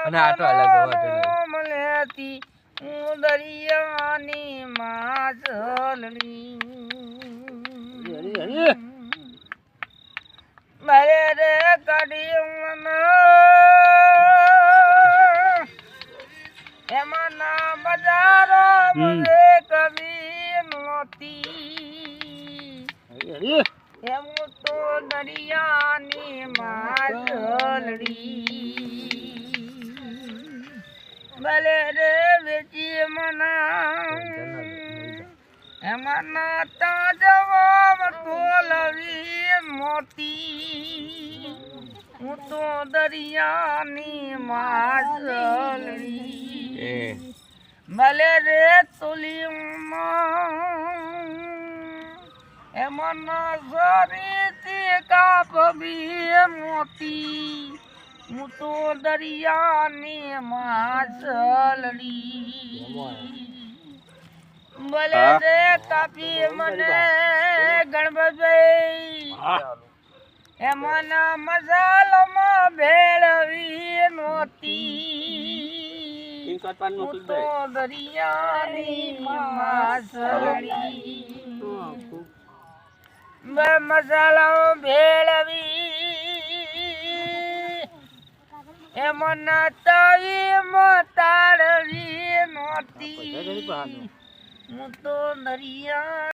અને આટો અલગ મલેતી હું દરિયાની માછલડી મારે રે કાઢી એમાં ના બજારો મને કવી નહોતી એમ તો દરિયાની માછલડી ભલે રે વેચી મના એમાં નાતા જવાબ તોલવી મોતી હું તો દરિયાની માછલડી ભલે રે તોલી એમાં ના સરીથી કાપવી મોતી હું તો દરિયાની માછલડી ભલે રે કાપી મને ગણપતભાઈ એમાં મસાલામાં ભેળવી નહોતી હું તો દરિયાની માછલડી મસાલા ભેળવી એમાં તવી તાળવી નહોતી હું તો દરિયા